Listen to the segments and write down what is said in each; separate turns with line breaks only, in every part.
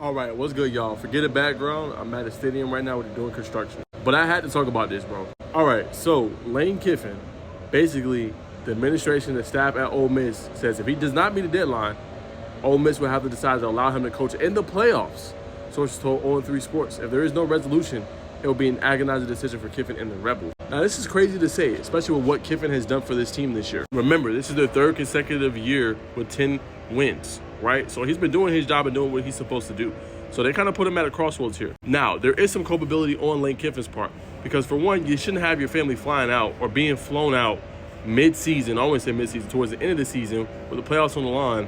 All right, what's good, y'all? Forget the background. I'm at a stadium right now where they're doing construction. But I had to talk about this, bro. All right, so Lane Kiffen, basically, the administration, the staff at Ole Miss says if he does not meet the deadline, Ole Miss will have to decide to allow him to coach in the playoffs. Sources told 0-3 Sports. If there is no resolution, it will be an agonizing decision for Kiffen and the Rebels. Now, this is crazy to say, especially with what Kiffen has done for this team this year. Remember, this is their third consecutive year with 10 wins, right? So he's been doing his job and doing what he's supposed to do. So they kind of put him at a crossroads here. Now, there is some culpability on Lane Kiffen's part because, for one, you shouldn't have your family flying out or being flown out mid-season, I always say mid-season, towards the end of the season with the playoffs on the line,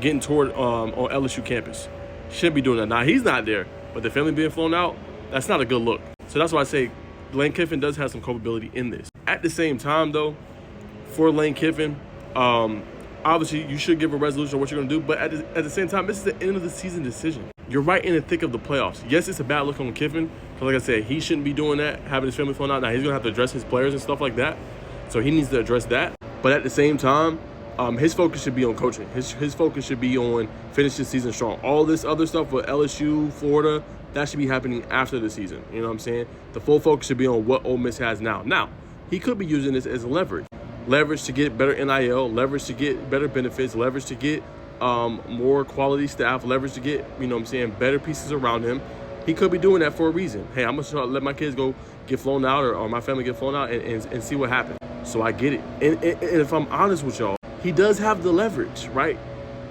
getting toward on LSU campus. Shouldn't be doing that. Now, he's not there, but the family being flown out, that's not a good look. So that's why I say Lane Kiffen does have some culpability in this. At the same time, though, for Lane Kiffen, obviously you should give a resolution on what you're going to do, but at the same time, this is the end of the season decision. You're right in the thick of the playoffs. Yes, it's a bad look on Kiffen, because like I said, he shouldn't be doing that, having his family flown out. Now, he's going to have to address his players and stuff like that, so he needs to address that. But at the same time, his focus should be on coaching. His focus should be on finishing the season strong. All this other stuff with LSU, Florida, that should be happening after the season. You know what I'm saying? The full focus should be on what Ole Miss has now. Now, he could be using this as leverage. Leverage to get better NIL, leverage to get better benefits, leverage to get more quality staff, leverage to get, you know what I'm saying, better pieces around him. He could be doing that for a reason. Hey, I'm going to let my kids go get flown out or my family get flown out and see what happens. So I get it. And if I'm honest with y'all, he does have the leverage, right?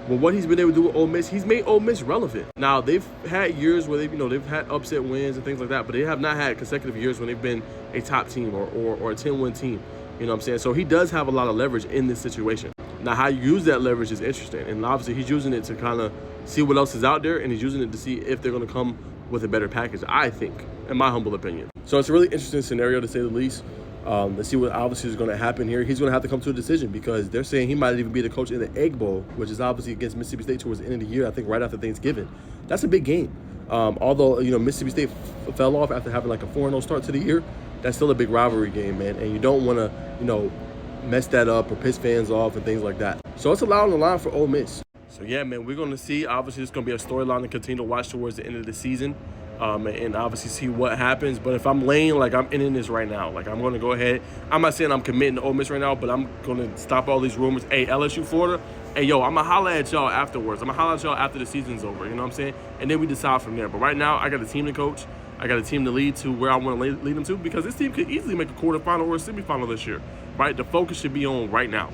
Well, what he's been able to do with Ole Miss, he's made Ole Miss relevant. Now, they've had years where they've had upset wins and things like that, but they have not had consecutive years when they've been a top team or a 10-win team. You know what I'm saying? So he does have a lot of leverage in this situation. Now, how you use that leverage is interesting, and obviously he's using it to kind of see what else is out there, and he's using it to see if they're going to come with a better package, I think, in my humble opinion. So it's a really interesting scenario, to say the least. Let's see what obviously is going to happen here. He's going to have to come to a decision because they're saying he might even be the coach in the Egg Bowl, which is obviously against Mississippi State towards the end of the year, I think right after Thanksgiving. That's a big game. Although, Mississippi State fell off after having like a 4-0 start to the year, that's still a big rivalry game, man. And you don't want to, mess that up or piss fans off and things like that. So it's a lot on the line for Ole Miss. So, yeah, man, we're going to see. Obviously, it's going to be a storyline to continue to watch towards the end of the season. And obviously see what happens. But if I'm Lane, I'm in this right now. I'm going to go ahead. I'm not saying I'm committing to Ole Miss right now, but I'm going to stop all these rumors. Hey, LSU, Florida, hey, yo, I'm going to holler at y'all afterwards. I'm going to holler at y'all after the season's over, you know what I'm saying? And then we decide from there. But right now, I got a team to coach. I got a team to lead to where I want to lead them to, because this team could easily make a quarterfinal or a semifinal this year, right? The focus should be on right now.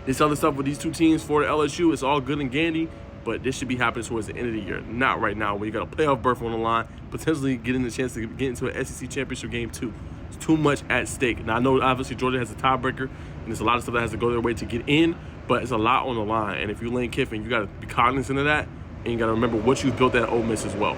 This other stuff with these two teams, Florida, LSU, it's all good and dandy, but this should be happening towards the end of the year, not right now when you got a playoff berth on the line, potentially getting the chance to get into an SEC championship game too. It's too much at stake. Now, I know obviously Georgia has a tiebreaker, and there's a lot of stuff that has to go their way to get in, but it's a lot on the line. And if you're Lane Kiffen, you got to be cognizant of that, and you got to remember what you've built at Ole Miss as well.